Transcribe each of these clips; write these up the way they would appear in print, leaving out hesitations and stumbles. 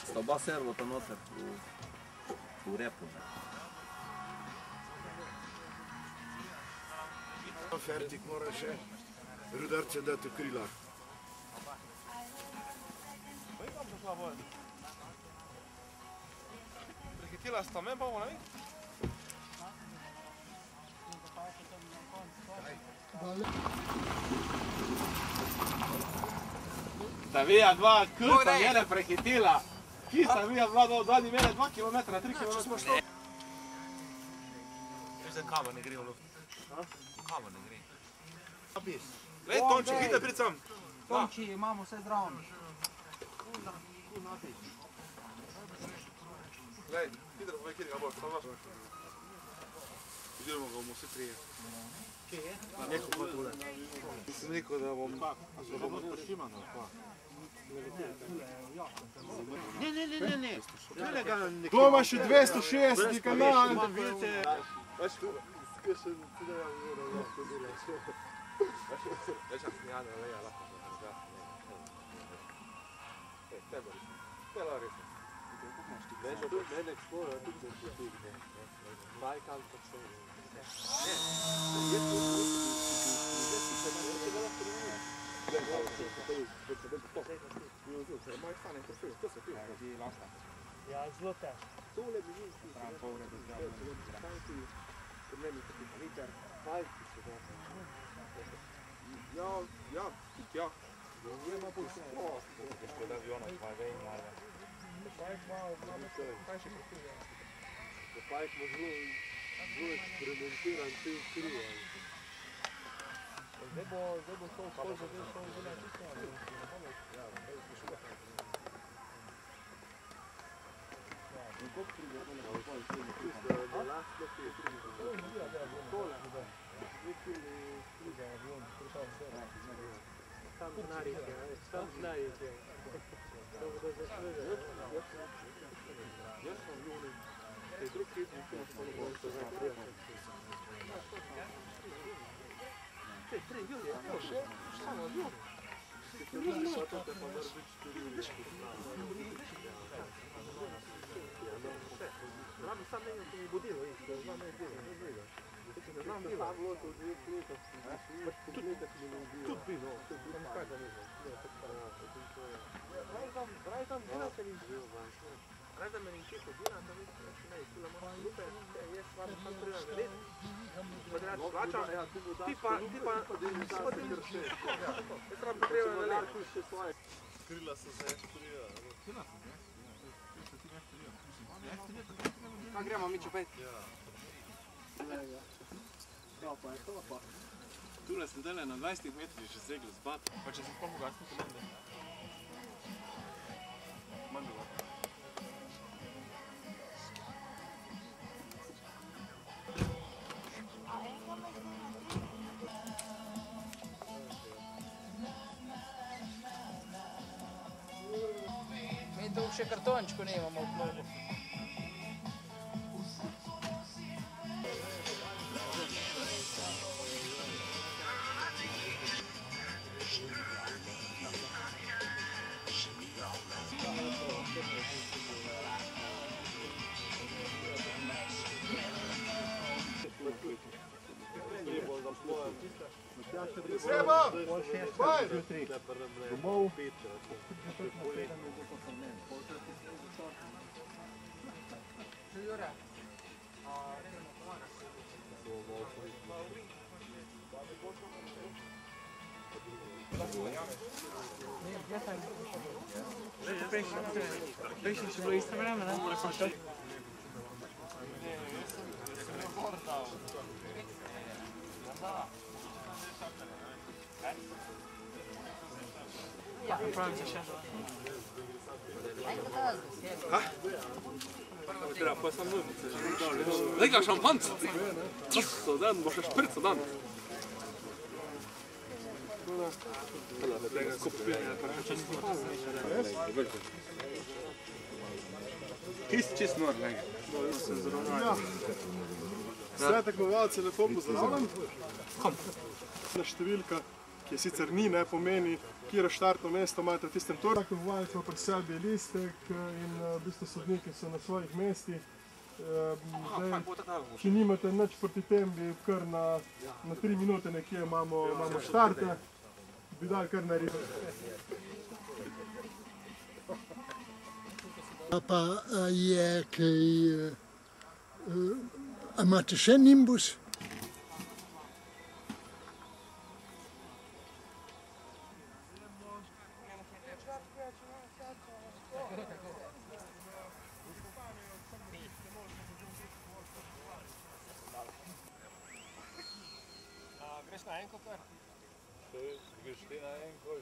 Sta oba servota noter v repu. Fertik mora še rudarce dati v krila. Prehitela sta me, bomo, ne? Sta vija dva krta mene prehitela. Ki sta vija dva ni mene 2 km, 3 km. Veš, da kamer ne gre v luft. Kamer ne gre. Lej, Tonči, vidite pred sam. Tonči, imamo vse zdravo. Lej, hitro povej, kjer ga boš, to vaš. Idemo ga bomo vsi trije. Kje je? Neko pa tule. Sem rekel, da bom... A so bomo to Šimano, pa? Ne. To ima še 260 kanal. Veš, kaj še ti da lahko delaš. Veš, ak mi Jana leja lahko zgasi. Tebe, tela resno. Veš, mene Explorer tudi se potigne. Bajkal pa se... Ne, je to Ja, zelo težko. tole bi vi slišali. Pravim pol ure do zdravljenja. Problemi so ti liter, valki so da. Ja, tudi ja. Je ima bolj sploh. Što da aviona, pa je vej malo. Pajk malo, kaj še potuje? Pajk ima zelo eksperimentiran te v krivo. Zdaj bo šel skol, zdaj bo šel zelo čisto. Ja, zdaj bo šel. Kako prigledamo na pol, da lahko je Tam znarite, tam znarite. Jaz sam ljudi, te drug hitnik, ki nas ponovno se zaprema. Te, 3 ljudi, to še, samo ljudi. Ljudi šatate pa mora biti 4 Znam sam nekaj, ko mi budilo isto, znam nekaj bilo, ne bilo. Znam da sam bilo to 2 leta, tudi bilo, kaj da ne znam. Raj tam delate mi živo, raj da me nekako delate, ne, tula moram lupe, je stvar, sam treba vedeti, kvadrat plača, ti pa, je treba potreba na lerku še svoje. Krila so se eksplodila. Kaj gremo mi čepet? Tule sem dele na 20 metrih še segel z bat. Pa če sem sploh ugasnil, to ne. Manj dovolj. Mi tu še kartončko nemamo v klubu. Seba! Baj! Domov. Jure. Prejšnji še bilo isto vreme, ne? Ja, pravim se še. Treba, pa sam nudice. Zdaj ga šampanca. Čisto dan, bo še šprico dan. ura. Tega skupine, če nismo Čist nor, ne. se zravnajo. Vse tekmovalce lepo pozdravljam. Številka, ki sicer ni, ne pomeni, kjero štartno mesto imate v tistem toru. Tekmovalec ima pri sebi listek in v bistvu sodniki so na svojih mestih. Če nimate nič proti tem, bi kar na 3 minute nekje imamo štarte, bi dali kar narediti. Pa je kaj, a imate še nimbus? Greš na enko kar? Greš ti na enko?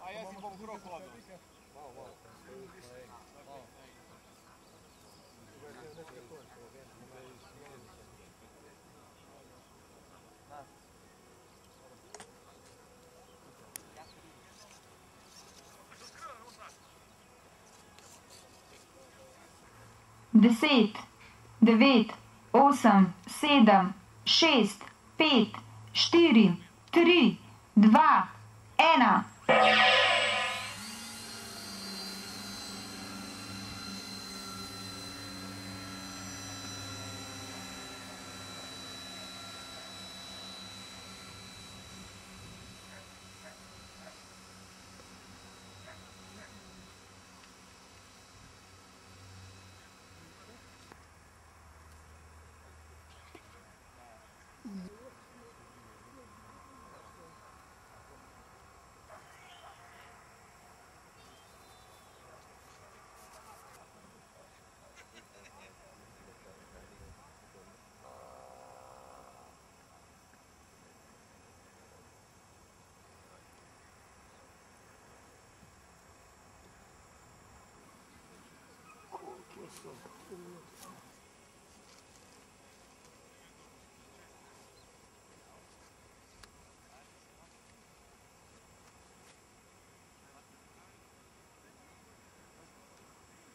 A jaz si bom krok hodil. Malo. Deset, 9, 8, 7, 6, 5, 4, 3, 2, 1.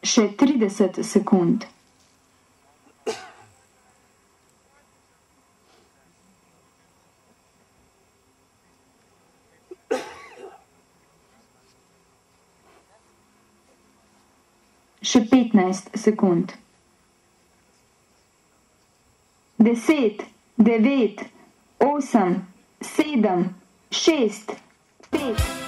Še 30 sekund. Še 15 sekund. 10, 9, 8, 7, 6, 5.